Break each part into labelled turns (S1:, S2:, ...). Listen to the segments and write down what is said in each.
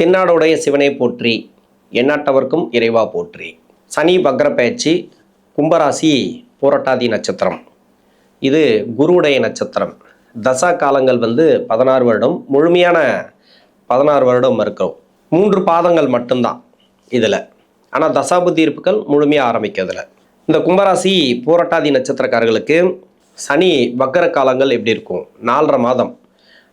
S1: தென்னாடுடைய சிவனை போற்றி, எந்நாட்டவர்க்கும் இறைவா போற்றி. சனி வக்ர பயிற்சி, கும்பராசி, பூரட்டாதி நட்சத்திரம். இது குருவுடைய நட்சத்திரம். தசா காலங்கள் 16 வருடம், முழுமையான 16 வருடம் இருக்கும். 3 பாதங்கள் மட்டும்தான் இதில். ஆனால் தசாபுத்தி இருப்புகள் முழுமையாக ஆரம்பிக்கிறதுல. இந்த கும்பராசி பூரட்டாதி நட்சத்திரக்காரர்களுக்கு சனி வக்ர காலங்கள் எப்படி இருக்கும்? 4.5 மாதம்,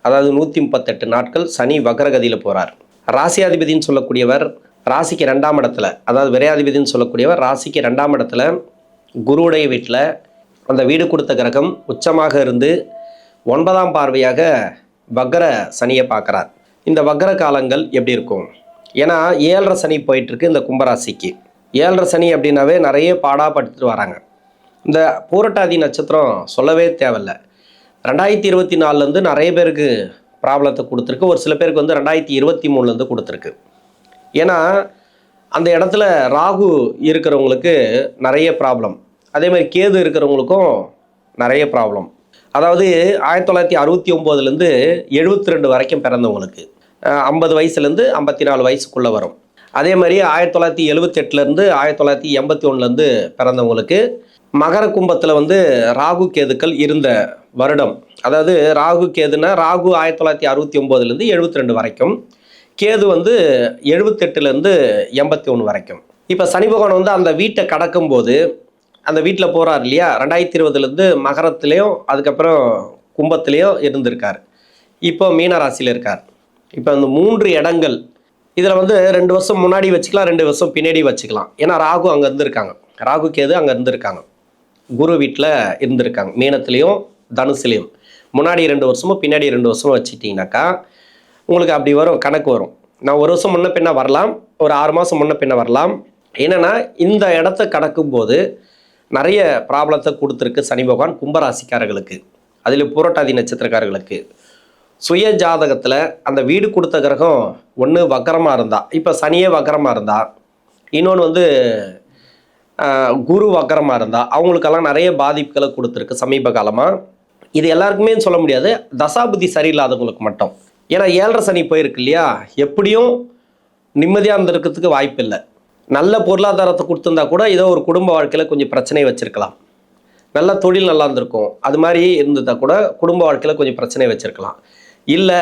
S1: அதாவது 138 நாட்கள் சனி வக்ரகதியில் போகிறார். ராசியாதிபதினு சொல்லக்கூடியவர் ராசிக்கு 2ஆம் இடத்துல, அதாவது விரையாதிபதினு சொல்லக்கூடியவர் ராசிக்கு 2ஆம் இடத்துல குருவுடைய வீட்டில் அந்த வீடு கொடுத்த கிரகம் உச்சமாக இருந்து 9ஆம் பார்வையாக வக்ர சனியை பார்க்குறார். இந்த வக்ர காலங்கள் எப்படி இருக்கும்? ஏன்னா 7.5 சனி போயிட்டுருக்கு இந்த கும்பராசிக்கு. 7.5 சனி அப்படின்னாவே நிறைய பாடாப்படுத்திட்டு வராங்க. இந்த பூரட்டாதி நட்சத்திரம் சொல்லவே தேவையில்லை. 2024 நிறைய பேருக்கு ப்ராப்ளத்தை கொடுத்துருக்கு. ஒரு சில பேருக்கு 2023 கொடுத்துருக்கு. ஏன்னா அந்த இடத்துல ராகு இருக்கிறவங்களுக்கு நிறைய ப்ராப்ளம், அதே மாதிரி கேது இருக்கிறவங்களுக்கும் நிறைய ப்ராப்ளம். அதாவது 1969 72 வரைக்கும் பிறந்தவங்களுக்கு 50 வயசுலேருந்து 54 வயசுக்குள்ளே வரும். அதே மாதிரி 1978 1981 பிறந்தவங்களுக்கு மகர கும்பத்தில் ராகு கேதுக்கள் இருந்த வருடம். அதாவது ராகு கேதுன்னா ராகு 1969 72 வரைக்கும், கேது 78 81 வரைக்கும். இப்போ சனி பகவான் அந்த வீட்டை கடக்கும்போது அந்த வீட்டில் போகிறார் இல்லையா, 2020 மகரத்துலேயும் அதுக்கப்புறம் கும்பத்துலேயும் இருந்திருக்கார். இப்போ மீன ராசியில் இருக்கார். இப்போ அந்த 3 இடங்கள் இதில் 2 வருஷம் முன்னாடி வச்சுக்கலாம், 2 வருஷம் பின்னாடி வச்சுக்கலாம். ஏன்னா ராகு அங்கே இருந்திருக்காங்க, ராகு கேது அங்கே இருந்திருக்காங்க, குரு வீட்டில் இருந்திருக்காங்க. மீனத்துலேயும் தனுசுலேயும் முன்னாடி 2 வருஷமும் பின்னாடி 2 வருஷமும் வச்சுட்டிங்கனாக்கா உங்களுக்கு அப்படி வரும், கணக்கு வரும். நான் 1 வருஷம் முன்ன பின்ன வரலாம், ஒரு 6 மாதம் முன்ன பின்ன வரலாம். என்னென்னா இந்த இடத்த கடக்கும்போது நிறைய ப்ராப்ளத்தை கொடுத்துருக்கு சனி பகவான் கும்பராசிக்காரர்களுக்கு, அதில் பூரட்டாதி நட்சத்திரக்காரர்களுக்கு. சுய ஜாதகத்தில் அந்த வீடு கொடுத்த கிரகம் ஒன்று வக்கரமாக இருந்தால், இப்போ சனியே வக்கரமாக இருந்தால், இன்னொன்று குரு வக்கரமாக இருந்தால் அவங்களுக்கெல்லாம் நிறைய பாதிப்புகளை கொடுத்துருக்கு சமீப காலமாக. இது எல்லாருக்குமே சொல்ல முடியாது, தசாபுத்தி சரியில்லாதவங்களுக்கு மட்டும். ஏன்னா 7.5 சனி போயிருக்கு இல்லையா, எப்படியும் நிம்மதியாக இருந்திருக்கிறதுக்கு வாய்ப்பு இல்லை. நல்ல பொருளாதாரத்தை கொடுத்துருந்தா கூட ஏதோ ஒரு குடும்ப வாழ்க்கையில் கொஞ்சம் பிரச்சனை வச்சுருக்கலாம். நல்ல தொழில் நல்லா இருந்திருக்கும், அது மாதிரி இருந்ததா கூட குடும்ப வாழ்க்கையில் கொஞ்சம் பிரச்சனை வச்சுருக்கலாம். இல்லை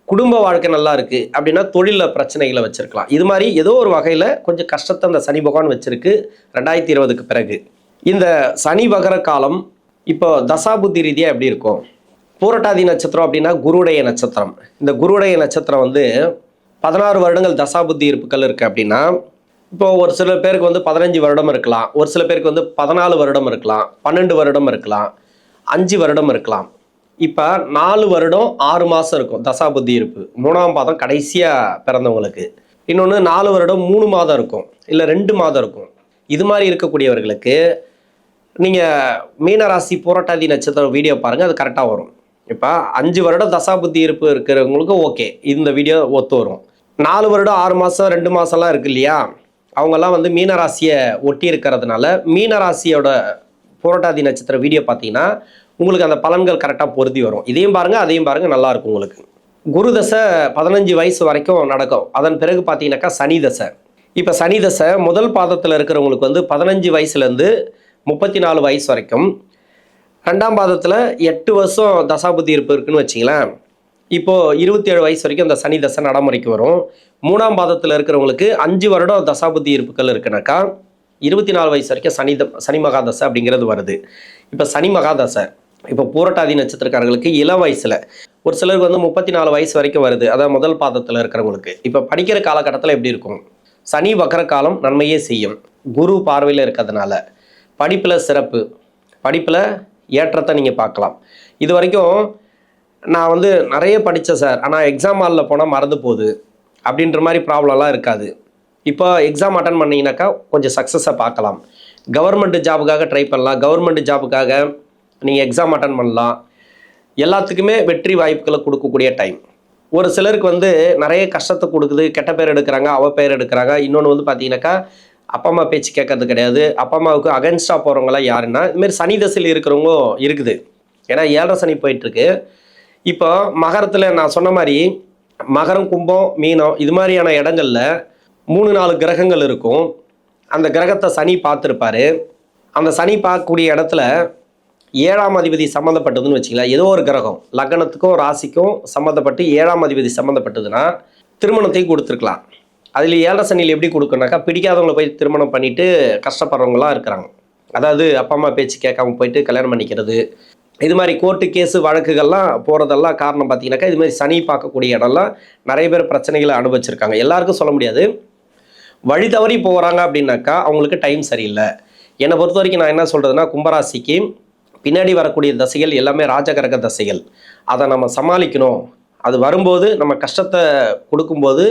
S1: குடும்ப வாழ்க்கை நல்லா இருக்குது அப்படின்னா தொழிலில் பிரச்சனைகளை வச்சுருக்கலாம். இது மாதிரி ஏதோ ஒரு வகையில் கொஞ்சம் கஷ்டத்தை அந்த சனி பகவான் வச்சுருக்கு 2020 பிறகு. இந்த சனி வகர காலம் இப்போ தசாபுத்தி ரீதியாக எப்படி இருக்கும்? பூரட்டாதி நட்சத்திரம் அப்படின்னா குருவுடைய நட்சத்திரம். இந்த குருவுடைய நட்சத்திரம் 16 வருடங்கள் தசாபுத்தி இருப்புகள் இருக்குது அப்படின்னா, இப்போது ஒரு சில பேருக்கு 15 வருடம் இருக்கலாம், ஒரு சில பேருக்கு 14 வருடம் இருக்கலாம், 12 வருடம் இருக்கலாம், 5 வருடம் இருக்கலாம். இப்போ 4 வருடம் 6 மாதம் இருக்கும் தசாபுத்தி இருப்பு, 3ஆம் பாதம் கடைசியாக பிறந்தவங்களுக்கு. இன்னொன்று 4 வருடம் 3 மாதம் இருக்கும், இல்லை 2 மாதம் இருக்கும். இது மாதிரி இருக்கக்கூடியவர்களுக்கு நீங்கள் மீனராசி பூரட்டாதி நட்சத்திரம் வீடியோ பாருங்கள், அது கரெக்டாக வரும். இப்போ 5 வருடம் தசாபுத்தி இருப்பு இருக்கிறவங்களுக்கு ஓகே, இந்த வீடியோ ஒத்து வரும். 4 வருடம் 6 மாதம் 2 மாதம்லாம் இருக்கு இல்லையா, அவங்கெல்லாம் மீனராசியை ஒட்டி இருக்கிறதுனால மீனராசியோட பூரட்டாதி நட்சத்திர வீடியோ பார்த்தீங்கன்னா உங்களுக்கு அந்த பலன்கள் கரெக்டாக பொருத்தி வரும். இதையும் பாருங்கள் அதையும் பாருங்கள், நல்லாயிருக்கும் உங்களுக்கு. குரு தசை 15 வயசு வரைக்கும் நடக்கும். அதன் பிறகு பார்த்தீங்கன்னாக்கா சனி தசை. இப்போ சனி தசை முதல் பாதத்தில் இருக்கிறவங்களுக்கு 15 வயசுலேருந்து 34 வயசு வரைக்கும், 2ஆம் பாதத்தில் 8 வருஷம் தசாபுத்தி இருப்பு இருக்குன்னு வச்சிங்களேன். இப்போது 27 வயசு வரைக்கும் அந்த சனி தசை நடைமுறைக்கு வரும். 3ஆம் பாதத்தில் இருக்கிறவங்களுக்கு 5 வருடம் தசாபுத்தி இருப்புகள் இருக்குனாக்கா 24 வயசு வரைக்கும் சனி மகாதசை அப்படிங்கிறது வருது. இப்போ சனி மகாதசை இப்போ பூரட்டாதி நட்சத்திரக்காரர்களுக்கு இளம் வயசில், ஒரு சிலருக்கு 34 வயசு வரைக்கும் வருது, அதாவது முதல் பாதத்தில் இருக்கிறவங்களுக்கு. இப்போ படிக்கிற காலகட்டத்தில் எப்படி இருக்கும்? சனி வக்கர காலம் நன்மையே செய்யும், குரு பார்வையில் இருக்கிறதுனால படிப்பில் சிறப்பு, படிப்பில் ஏற்றத்தை நீங்கள் பார்க்கலாம். இது வரைக்கும் நான் நிறைய படித்தேன் சார், ஆனால் எக்ஸாம் ஹாலில் போனால் மறந்து போகுது அப்படின்ற மாதிரி ப்ராப்ளம்லாம் இருக்காது. இப்போ எக்ஸாம் அட்டன் பண்ணிங்கனாக்கா கொஞ்சம் சக்ஸஸை பார்க்கலாம். கவர்மெண்ட் ஜாபுக்காக ட்ரை பண்ணலாம், கவர்மெண்ட் ஜாபுக்காக நீங்கள் எக்ஸாம் அட்டன் பண்ணலாம். எல்லாத்துக்குமே வெற்றி வாய்ப்புகளை கொடுக்கக்கூடிய டைம். ஒரு சிலருக்கு நிறைய கஷ்டத்தை கொடுக்குது, கெட்ட பேர் எடுக்கிறாங்க, அவ பேர் எடுக்கிறாங்க. இன்னொன்று பார்த்தீங்கன்னாக்கா அப்பா அம்மா பேச்சு கேட்கறது கிடையாது. அப்பா அம்மாவுக்கு அகென்ஸ்டாக போகிறவங்களாம் யாருன்னா இதுமாரி சனி தசையில் இருக்கிறவங்க இருக்குது. ஏன்னா 7.5 சனி போயிட்டுருக்கு. இப்போ மகரத்தில் நான் சொன்ன மாதிரி மகரம், கும்பம், மீனம் இது மாதிரியான இடங்கள்ல 3-4 கிரகங்கள் இருக்கும். அந்த கிரகத்தை சனி பார்த்துருப்பாரு. அந்த சனி பார்க்கக்கூடிய இடத்துல 7ஆம் அதிபதி சம்மந்தப்பட்டதுன்னு வச்சுக்கலாம். ஏதோ ஒரு கிரகம் லக்னத்துக்கும் ராசிக்கும் சம்மந்தப்பட்டு 7ஆம் அதிபதி சம்மந்தப்பட்டதுன்னா திருமணத்தையும் கொடுத்துருக்கலாம். அதில் 7 சனியில் எப்படி கொடுக்கணுனாக்கா, பிடிக்காதவங்களை போய் திருமணம் பண்ணிட்டு கஷ்டப்படுறவங்களாம் இருக்கிறாங்க. அதாவது அப்பா அம்மா பேச்சு கேட்காம போயிட்டு கல்யாணம் பண்ணிக்கிறது, இது மாதிரி கோர்ட்டு கேஸு வழக்குகள்லாம் போகிறதெல்லாம் காரணம் பார்த்தீங்கன்னாக்கா, இது மாதிரி சனி பார்க்கக்கூடிய இடம்லாம் நிறைய பேர் பிரச்சனைகளை அனுபவிச்சிருக்காங்க. எல்லாருக்கும் சொல்ல முடியாது. வழி தவறி போகிறாங்க அப்படின்னாக்கா அவங்களுக்கு டைம் சரியில்லை. என்னை பொறுத்த வரைக்கும் நான் என்ன சொல்கிறதுனா, கும்பராசிக்கு பின்னாடி வரக்கூடிய தசைகள் எல்லாமே ராஜகிரக தசைகள். அதை நம்ம சமாளிக்கணும். அது வரும்போது நம்ம கஷ்டத்தை கொடுக்கும்போது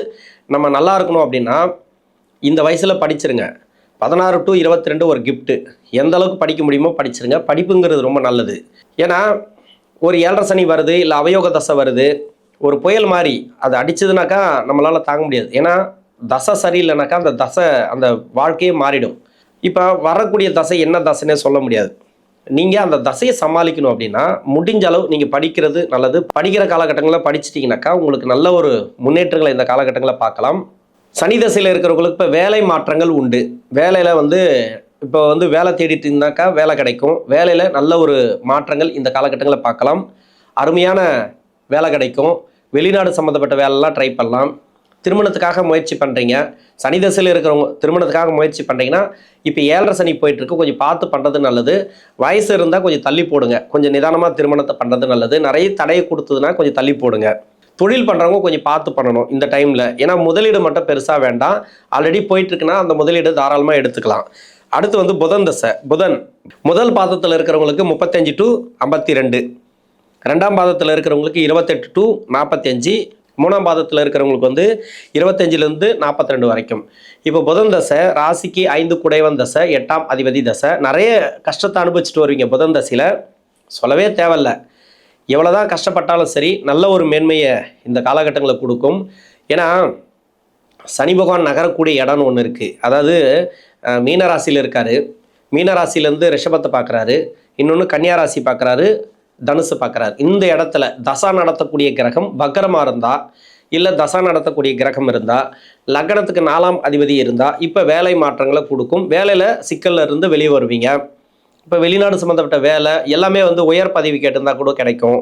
S1: நம்ம நல்லா இருக்கணும் அப்படின்னா இந்த வயசில் படிச்சிருங்க. 16 to 22 ஒரு கிஃப்ட்டு. எந்த அளவுக்கு படிக்க முடியுமோ படிச்சிருங்க. படிப்புங்கிறது ரொம்ப நல்லது. ஏன்னா ஒரு 7.5 சனி வருது, இல்லை அவயோக தசை வருது, ஒரு புயல் மாதிரி அது அடிச்சதுனாக்கா நம்மளால் தாங்க முடியாது. ஏன்னா தசை சரியில்லைனாக்கா அந்த தசை அந்த வாழ்க்கையே மாறிடும். இப்போ வரக்கூடிய தசை என்ன தசைன்னே சொல்ல முடியாது. நீங்கள் அந்த தசையை சமாளிக்கணும் அப்படின்னா முடிஞ்ச அளவு நீங்கள் படிக்கிறது நல்லது. படிக்கிற காலகட்டங்களில் படிச்சிட்டிங்கனாக்கா உங்களுக்கு நல்ல ஒரு முன்னேற்றங்களை இந்த காலகட்டங்களில் பார்க்கலாம். சனி தசையில் இருக்கிறவங்களுக்கு இப்போ வேலை மாற்றங்கள் உண்டு. வேலையில் இப்போ வேலை தேடிட்டு இருந்தாக்கா வேலை கிடைக்கும். வேலையில் நல்ல ஒரு மாற்றங்கள் இந்த காலகட்டங்களில் பார்க்கலாம். அருமையான வேலை கிடைக்கும். வெளிநாடு சம்மந்தப்பட்ட வேலைலாம் ட்ரை பண்ணலாம். திருமணத்துக்காக முயற்சி பண்ணுறீங்க, சனி தசையில் இருக்கிறவங்க திருமணத்துக்காக முயற்சி பண்ணுறீங்கன்னா இப்போ 7.5 சனி போயிட்டுருக்கு, கொஞ்சம் பார்த்து பண்ணுறது நல்லது. வயசு இருந்தால் கொஞ்சம் தள்ளி போடுங்க. கொஞ்சம் நிதானமாக திருமணத்தை பண்ணுறது நல்லது. நிறைய தடையை கொடுத்ததுன்னா கொஞ்சம் தள்ளி போடுங்க. தொழில் பண்ணுறவங்க கொஞ்சம் பார்த்து பண்ணணும் இந்த டைமில். ஏன்னா முதலீடு மட்டும் பெருசாக வேண்டாம். ஆல்ரெடி போயிட்டுருக்குன்னா அந்த முதலீடு தாராளமாக எடுத்துக்கலாம். அடுத்து புதன் தசை. புதன் முதல் பாதத்தில் இருக்கிறவங்களுக்கு 35 to 52, 2ஆம் பாதத்தில் இருக்கிறவங்களுக்கு 28 to 45, 3ஆம் பாதத்தில் இருக்கிறவங்களுக்கு 25லேருந்து 42 வரைக்கும். இப்போ புதன் தசை ராசிக்கு 5 குடைவன் தசை, 8ஆம் அதிபதி தசை. நிறைய கஷ்டத்தை அனுபவிச்சுட்டு வருவீங்க புதன் தசையில், சொல்லவே தேவையில்ல. எவ்வளோதான் கஷ்டப்பட்டாலும் சரி நல்ல ஒரு மேன்மையை இந்த காலகட்டங்களில் கொடுக்கும். ஏன்னா சனி பகவான் நகரக்கூடிய இடம்னு ஒன்று இருக்குது. அதாவது மீனராசியில் இருக்கார். மீனராசிலேருந்து ரிஷபத்தை பார்க்குறாரு, இன்னொன்று கன்னியாராசி பார்க்குறாரு, தனுசு பார்க்குறாரு. இந்த இடத்துல தசா நடத்தக்கூடிய கிரகம் வக்கரமாக இருந்தால், இல்லை தசா நடத்தக்கூடிய கிரகம் இருந்தால், லக்னத்துக்கு 4ஆம் அதிபதி இருந்தால் இப்போ வேலை மாற்றங்களை கொடுக்கும். வேலையில் சிக்கலில் இருந்து வெளியே வருவீங்க. இப்போ வெளிநாடு சம்மந்தப்பட்ட வேலை எல்லாமே உயர் பதவி கேட்டிருந்தால் கூட கிடைக்கும்.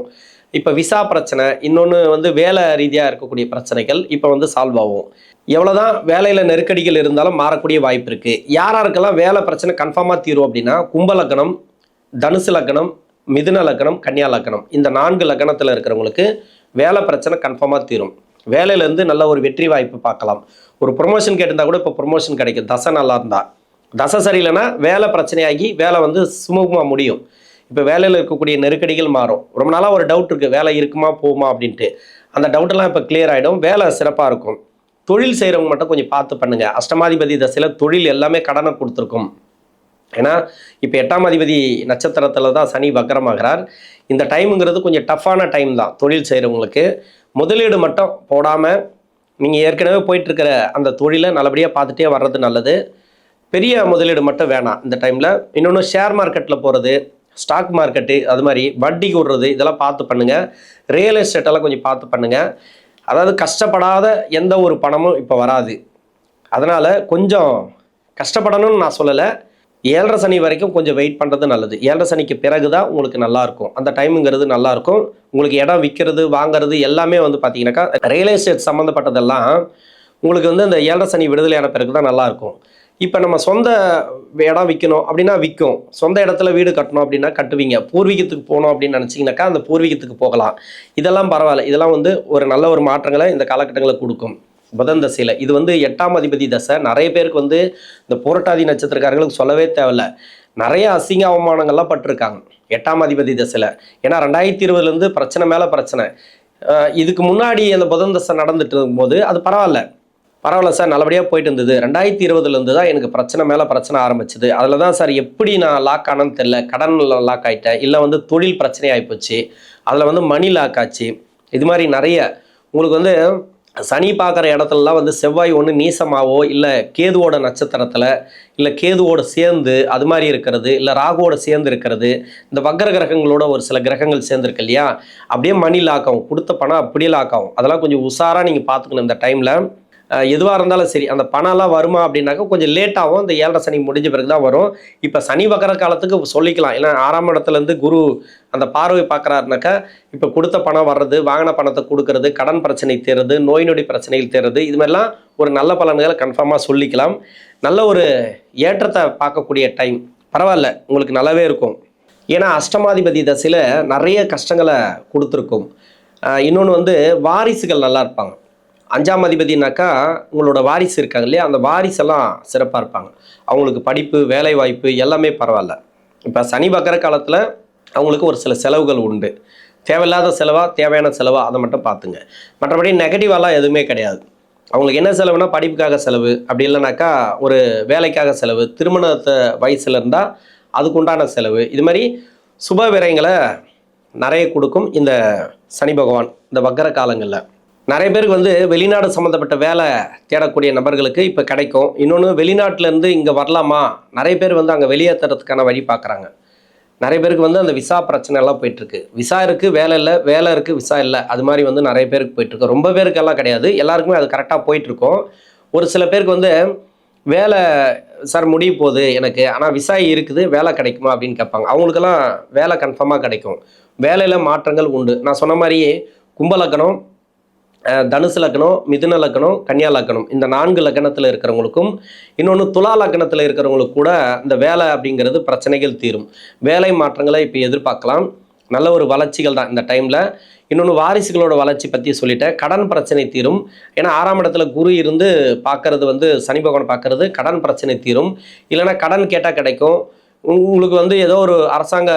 S1: இப்போ விசா பிரச்சனை, இன்னொன்று வேலை ரீதியாக இருக்கக்கூடிய பிரச்சனைகள் இப்போ சால்வ் ஆகும். எவ்வளோதான் வேலையில் நெருக்கடிகள் இருந்தாலும் மாறக்கூடிய வாய்ப்பு இருக்குது. யாராருக்கெல்லாம் வேலை பிரச்சனை கன்ஃபார்மாக தீரும் அப்படின்னா, கும்ப லக்னம், தனுசு லக்னம், மிதுன லக்னம், கன்னியா லக்னம், இந்த 4 லக்னத்தில் இருக்கிறவங்களுக்கு வேலை பிரச்சனை கன்ஃபார்மாக தீரும். வேலையிலேருந்து நல்ல ஒரு வெற்றி வாய்ப்பு பார்க்கலாம். ஒரு ப்ரொமோஷன் கேட்டிருந்தா கூட இப்போ ப்ரொமோஷன் கிடைக்கும். தசை நல்லா இருந்தால். தசை சரியில்லைன்னா வேலை பிரச்சனையாகி வேலை சுமூகமாக முடியும். இப்போ வேலையில் இருக்கக்கூடிய நெருக்கடிகள் மாறும். ரொம்ப நாளாக ஒரு டவுட் இருக்குது, வேலை இருக்குமா போகுமா அப்படின்ட்டு. அந்த டவுட்டெல்லாம் இப்போ கிளியர் ஆகிடும். வேலை சிறப்பாக இருக்கும். தொழில் செய்கிறவங்க மட்டும் கொஞ்சம் பார்த்து பண்ணுங்கள். அஷ்டமாதிபதி தசையில் தொழில் எல்லாமே கடனை கொடுத்துருக்கும். ஏன்னா இப்போ 8ஆம் அதிபதி நட்சத்திரத்தில் தான் சனி வக்கரமாகிறார். இந்த டைமுங்கிறது கொஞ்சம் டஃப்பான டைம் தான் தொழில் செய்கிறவங்களுக்கு. முதலீடு மட்டும் போடாமல் நீங்கள் ஏற்கனவே போயிட்டுருக்கிற அந்த தொழிலை நல்லபடியாக பார்த்துட்டே வர்றது நல்லது. பெரிய முதலீடு மட்டும் வேணாம் இந்த டைமில். இன்னொன்று ஷேர் மார்க்கெட்டில் போகிறது, ஸ்டாக் மார்க்கெட்டு, அது மாதிரி வட்டிக்கு விடுறது, இதெல்லாம் பார்த்து பண்ணுங்கள். ரியல் எஸ்டேட்டெல்லாம் கொஞ்சம் பார்த்து பண்ணுங்கள். அதாவது கஷ்டப்படாத எந்த ஒரு பணமும் இப்போ வராது. அதனால் கொஞ்சம் கஷ்டப்படணும்னு நான் சொல்லலை. 7.5 சனி வரைக்கும் கொஞ்சம் வெயிட் பண்ணுறது நல்லது. 7.5 சனிக்கு பிறகு தான் உங்களுக்கு நல்லாயிருக்கும். அந்த டைமுங்கிறது நல்லாயிருக்கும். உங்களுக்கு இடம் விற்கிறது வாங்கிறது எல்லாமே பார்த்தீங்கன்னாக்கா ரியல் எஸ்டேட் சம்மந்தப்பட்டதெல்லாம் உங்களுக்கு அந்த 7.5 சனி விடுதலையான பிறகு தான் நல்லாயிருக்கும். இப்போ நம்ம சொந்த இடம் விற்கணும் அப்படின்னா விற்கும். சொந்த இடத்துல வீடு கட்டணும் அப்படின்னா கட்டுவீங்க. பூர்வீகத்துக்கு போகணும் அப்படின்னு நினச்சிங்கனாக்கா அந்த பூர்வீகத்துக்கு போகலாம். இதெல்லாம் பரவாயில்ல. இதெல்லாம் ஒரு நல்ல ஒரு மாற்றங்களை இந்த காலகட்டங்களில் கொடுக்கும். புதன் தசையில் இது 8ஆம் அதிபதி தசை. நிறைய பேருக்கு இந்த புரட்டாதி நட்சத்திரக்காரர்களுக்கு சொல்லவே தேவையில்ல. நிறைய அசிங்க அவமானங்கள்லாம் பட்டிருக்காங்க 8ஆம் அதிபதி தசையில். ஏன்னா 2020 பிரச்சனை மேலே பிரச்சனை. இதுக்கு முன்னாடி அந்த புதன் தசை நடந்துட்டு இருக்கும்போது அது பரவாயில்ல சார், நல்லபடியாக போயிட்டு இருந்தது. 2020 தான் எனக்கு பிரச்சனை மேலே பிரச்சனை ஆரம்பிச்சுது. அதில் தான் சார் எப்படி நான் லாக் ஆனேன்னு தெரில. கடன் லாக் ஆகிட்டேன், இல்லை தொழில் பிரச்சனை ஆகிப்போச்சு, அதில் மணி லாக் ஆச்சு. இது மாதிரி நிறைய உங்களுக்கு சனி பார்க்குற இடத்துலலாம் வந்து செவ்வாய் ஒன்று நீசமாவோ இல்லை கேதுவோட நட்சத்திரத்தில் இல்லை கேதுவோட சேர்ந்து அது மாதிரி இருக்கிறது, இல்லை ராகுவோட சேர்ந்து இருக்கிறது, இந்த வக்கர கிரகங்களோட ஒரு சில கிரகங்கள் சேர்ந்துருக்கு இல்லையா, அப்படியே மணி லாக் ஆகும், கொடுத்த பணம் அப்படியே லாக் ஆகும். அதெல்லாம் கொஞ்சம் உஷாராக நீங்கள் பார்த்துக்கணும் இந்த டைமில். எதுவாக இருந்தாலும் சரி, அந்த பணம்லாம் வருமா அப்படின்னாக்கா கொஞ்சம் லேட்டாகும். இந்த 7.5 சனி முடிஞ்ச பிறகு தான் வரும். இப்போ சனி வக்கர காலத்துக்கு சொல்லிக்கலாம். ஏன்னா 6ஆம் இடத்துலேருந்து குரு அந்த பார்வை பார்க்குறாருனாக்கா இப்போ கொடுத்த பணம் வர்றது, வாங்கின பணத்தை கொடுக்கறது, கடன் பிரச்சனை தீர்றது, நோய் நொடி பிரச்சனைகள் தீர்றது, இது மாதிரிலாம் ஒரு நல்ல பலன்களை கன்ஃபார்மாக சொல்லிக்கலாம். நல்ல ஒரு ஏற்றத்தை பார்க்கக்கூடிய டைம். பரவாயில்ல, உங்களுக்கு நல்லாவே இருக்கும். ஏன்னா அஷ்டமாதிபதி தசையில் நிறைய கஷ்டங்களை கொடுத்துருக்கும். இன்னொன்று வந்து வாரிசுகள் நல்லா இருப்பாங்க. 5ஆம் அதிபதினாக்கா உங்களோட வாரிசு இருக்காங்க இல்லையா, அந்த வாரிசெல்லாம் சிறப்பாக இருப்பாங்க. அவங்களுக்கு படிப்பு, வேலை வாய்ப்பு எல்லாமே பரவாயில்ல. இப்போ சனி வக்கர காலத்தில் அவங்களுக்கு ஒரு சில செலவுகள் உண்டு. தேவையில்லாத செலவா தேவையான செலவா அதை மட்டும் பார்த்துங்க. மற்றபடி நெகட்டிவாலாம் எதுவுமே கிடையாது. அவங்களுக்கு என்ன செலவுனா படிப்புக்காக செலவு, அப்படி இல்லைனாக்கா ஒரு வேலைக்காக செலவு, திருமணத்தை வயசில் இருந்தால் அதுக்குண்டான செலவு, இது மாதிரி சுப விரயங்களை நிறைய கொடுக்கும் இந்த சனி பகவான் இந்த வக்கர காலங்களில். நிறைய பேருக்கு வந்து வெளிநாடு சம்மந்தப்பட்ட வேலை தேடக்கூடிய நபர்களுக்கு இப்போ கிடைக்கும். இன்னொன்று, வெளிநாட்டிலேருந்து இங்கே வரலாமா, நிறைய பேர் வந்து அங்கே வெளியேற்றுறதுக்கான வழி பார்க்குறாங்க. நிறைய பேருக்கு வந்து அந்த விசா பிரச்சனை எல்லாம் போயிட்டுருக்கு. விசா இருக்குது, வேலை இல்லை, வேலை இருக்குது, விசா இல்லை, அது மாதிரி வந்து நிறைய பேருக்கு போயிட்டுருக்கு. ரொம்ப பேருக்கெல்லாம் கிடையாது, எல்லாருக்குமே அது கரெக்டாக போயிட்டுருக்கோம். ஒரு சில பேருக்கு வந்து வேலை சார் முடிய போகுது எனக்கு, ஆனால் விசா இருக்குது, வேலை கிடைக்குமா அப்படின்னு கேட்பாங்க. அவங்களுக்கெல்லாம் வேலை கன்ஃபார்மாக கிடைக்கும். வேலையில் மாற்றங்கள் உண்டு. நான் சொன்ன மாதிரியே கும்ப லக்னம், தனுசு லக்னம், மிதுன லக்னம், கன்னியா லக்னம், இந்த 4 லக்னத்தில் இருக்கிறவங்களுக்கும், இன்னொன்று துலா லக்னத்தில் இருக்கிறவங்களுக்கு கூட இந்த வேலை அப்படிங்கிறது பிரச்சனைகள் தீரும். வேலை மாற்றங்களை இப்போ எதிர்பார்க்கலாம். நல்ல ஒரு வளர்ச்சிகள் தான் இந்த டைமில். இன்னொன்று, வாரிசுகளோட வளர்ச்சி பற்றி சொல்லிட்டேன். கடன் பிரச்சனை தீரும். ஏன்னா 6ஆம் இடத்துல குரு இருந்து பார்க்கறது வந்து சனி பகவான் பார்க்கறது, கடன் பிரச்சனை தீரும். இல்லைன்னா கடன் கேட்டால் கிடைக்கும். உங்களுக்கு வந்து ஏதோ ஒரு அரசாங்க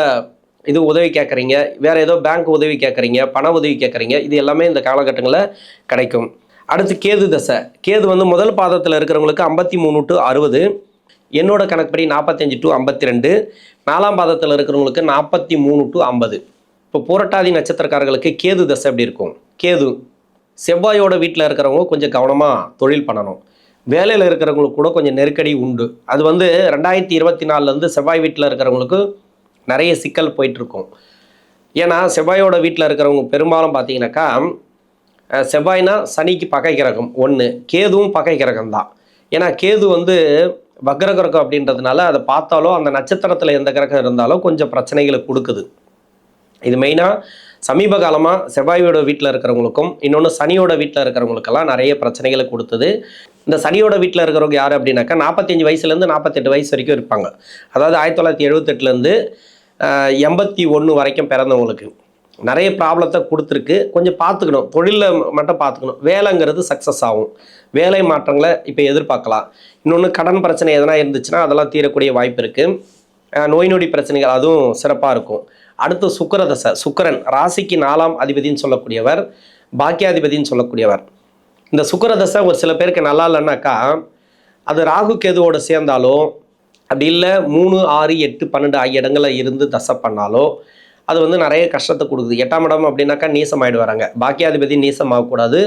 S1: இது உதவி கேட்குறீங்க, வேறு ஏதோ பேங்க் உதவி கேட்குறீங்க, பண உதவி கேட்குறீங்க, இது எல்லாமே இந்த காலகட்டங்களில் கிடைக்கும். அடுத்து கேது தசை. கேது வந்து முதல் பாதத்தில் இருக்கிறவங்களுக்கு 53 to 60, என்னோட கணக்குப்படி 45 to 52, 4ஆம் பாதத்தில் இருக்கிறவங்களுக்கு 43 to 50. இப்போ பூரட்டாதி நட்சத்திரக்காரர்களுக்கு கேது தசை எப்படி இருக்கும்? கேது செவ்வாயோட வீட்டில் இருக்கிறவங்க கொஞ்சம் கவனமாக தொழில் பண்ணணும். வேலையில் இருக்கிறவங்களுக்கு கூட கொஞ்சம் நெருக்கடி உண்டு. அது வந்து 2024 செவ்வாய் வீட்டில் இருக்கிறவங்களுக்கு நிறைய சிக்கல் போயிட்டுருக்கும். ஏன்னா செவ்வாயோட வீட்டில் இருக்கிறவங்க பெரும்பாலும் பார்த்தீங்கன்னாக்கா, செவ்வாய்னா சனிக்கு பகை கிரகம் 1, கேதுவும் பகை கிரகம் தான். ஏன்னா கேது வந்து வக்ர கிரகம் அப்படின்றதுனால அதை பார்த்தாலும் அந்த நட்சத்திரத்தில் எந்த கிரகம் இருந்தாலும் கொஞ்சம் பிரச்சனைகளை கொடுக்குது. இது மெயினாக சமீப காலமாக செவ்வாயோட வீட்டில் இருக்கிறவங்களுக்கும், இன்னொன்று சனியோட வீட்டில் இருக்கிறவங்களுக்கெல்லாம் நிறைய பிரச்சனைகளை கொடுத்தது. இந்த சனியோட வீட்டில் இருக்கிறவங்க யார் அப்படின்னாக்கா 45 வயசுலேருந்து 48 வயசு வரைக்கும் இருப்பாங்க. அதாவது 1978 81 வரைக்கும் பிறந்தவங்களுக்கு நிறைய ப்ராப்ளத்தை கொடுத்துருக்கு. கொஞ்சம் பார்த்துக்கணும், தொழிலில் மட்டும் பார்த்துக்கணும். வேலைங்கிறது சக்ஸஸ் ஆகும். வேலை மாற்றங்களை இப்போ எதிர்பார்க்கலாம். இன்னொன்று, கடன் பிரச்சனை எதனா இருந்துச்சுன்னா அதெல்லாம் தீரக்கூடிய வாய்ப்பு இருக்குது. நோய் நொடி பிரச்சனைகள் அதுவும் சிறப்பாக இருக்கும். அடுத்து சுக்கிர தசை. சுக்கிரன் ராசிக்கு 4ஆம் அதிபதினு சொல்லக்கூடியவர், பாக்கியாதிபதினு சொல்லக்கூடியவர். இந்த சுக்கிர தசை ஒரு சில பேருக்கு நல்லா இல்லைன்னாக்கா, அது ராகு கேதுவோடு சேர்ந்தாலும், அப்படி இல்லை 3, 6, 8, 12 ஆகிய இடங்களில் இருந்து தசை பண்ணாலோ அது வந்து நிறைய கஷ்டத்தை கொடுக்குது. 8ஆம் இடம் அப்படின்னாக்கா நீசமாயிடு வராங்க. பாக்கியாதிபதி நீசமாகக்கூடாது,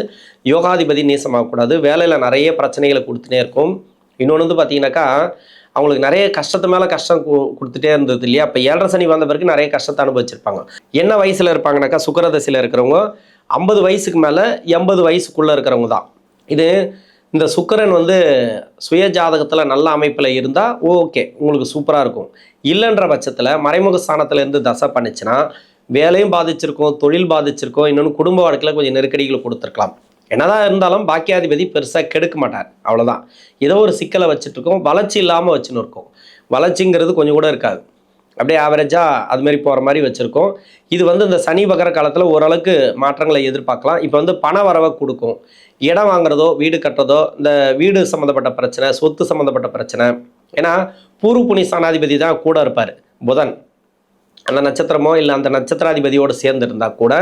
S1: யோகாதிபதி நீசமாகக்கூடாது. வேலையில் நிறைய பிரச்சனைகளை கொடுத்துட்டே இருக்கும். இன்னொன்று வந்து பார்த்தீங்கன்னாக்கா, அவங்களுக்கு நிறைய கஷ்டத்து மேலே கஷ்டம் கொடுத்துட்டே இருந்தது இல்லையா. அப்போ 7.5 சனி வந்த பிறகு நிறைய கஷ்டத்தை அனுபவிச்சிருப்பாங்க. என்ன வயசில் இருப்பாங்கனாக்கா, சுக்கிரதசையில் இருக்கிறவங்க 50 வயசுக்கு மேலே 80 வயசுக்குள்ளே இருக்கிறவங்க தான். இது இந்த சுக்கிரன் வந்து சுய ஜாதகத்தில் நல்ல அமைப்பில் இருந்தால் ஓகே, உங்களுக்கு சூப்பராக இருக்கும். இல்லைன்ற பட்சத்தில் மறைமுக ஸ்தானத்தில் இருந்து தசை பண்ணிச்சுன்னா வேலையும் பாதிச்சிருக்கும், தொழில் பாதிச்சிருக்கும், இன்னொன்று குடும்ப வாழ்க்கையில் கொஞ்சம் நெருக்கடிகளை கொடுத்துருக்கலாம். என்னதான் இருந்தாலும் பாக்கியாதிபதி பெருசாக கெடுக்க மாட்டார், அவ்வளோதான். ஏதோ ஒரு சிக்கலை வச்சுட்டு இருக்கோம், வளர்ச்சி இல்லாமல் வச்சுன்னு இருக்கோம். வளர்ச்சிங்கிறது கொஞ்சம் கூட இருக்காது, அப்படியே ஆவரேஜாக அதுமாரி போகிற மாதிரி வச்சுருக்கோம். இது வந்து இந்த சனி வக்கர காலத்தில் ஓரளவுக்கு மாற்றங்களை எதிர்பார்க்கலாம். இப்போ வந்து பண வரவை கொடுக்கும். இடம் வாங்குறதோ, வீடு கட்டுறதோ, இந்த வீடு சம்மந்தப்பட்ட பிரச்சனை, சொத்து சம்மந்தப்பட்ட பிரச்சனை. ஏன்னா பூர்வ புண்ணிய ஸ்தானாதிபதி தான் கூட இருப்பார் புதன். அந்த நட்சத்திரமோ இல்லை அந்த நட்சத்திராதிபதியோடு சேர்ந்து இருந்தால் கூட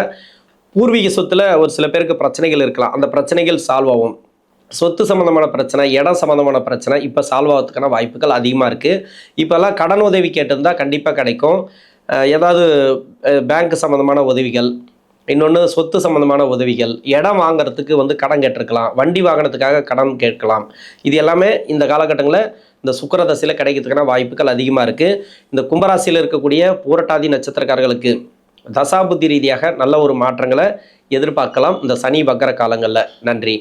S1: பூர்வீக சொத்தில் ஒரு சில பேருக்கு பிரச்சனைகள் இருக்கலாம். அந்த பிரச்சனைகள் சால்வ் ஆகும். சொத்து சம்மந்தமான பிரச்சனை, இடம் சம்மந்தமான பிரச்சனை இப்போ சால்வ் ஆகிறதுக்கான வாய்ப்புகள் அதிகமாக இருக்குது. இப்போல்லாம் கடன் உதவி கேட்டிருந்தால் கண்டிப்பாக கிடைக்கும். ஏதாவது பேங்க் சம்மந்தமான உதவிகள், இன்னொன்று சொத்து சம்பந்தமான உதவிகள், இடம் வாங்குறதுக்கு வந்து கடன் கேட்டிருக்கலாம், வண்டி வாகனத்துக்காக கடன் கேட்கலாம். இது எல்லாமே இந்த காலகட்டங்களில் இந்த சுக்கிர தசையில் கிடைக்கிறதுக்கான வாய்ப்புகள் அதிகமாக இருக்குது. இந்த கும்பராசியில் இருக்கக்கூடிய பூரட்டாதி நட்சத்திரக்காரர்களுக்கு தசாபுத்தி ரீதியாக நல்ல ஒரு மாற்றங்களை எதிர்பார்க்கலாம் இந்த சனி வக்கர காலங்களில். நன்றி.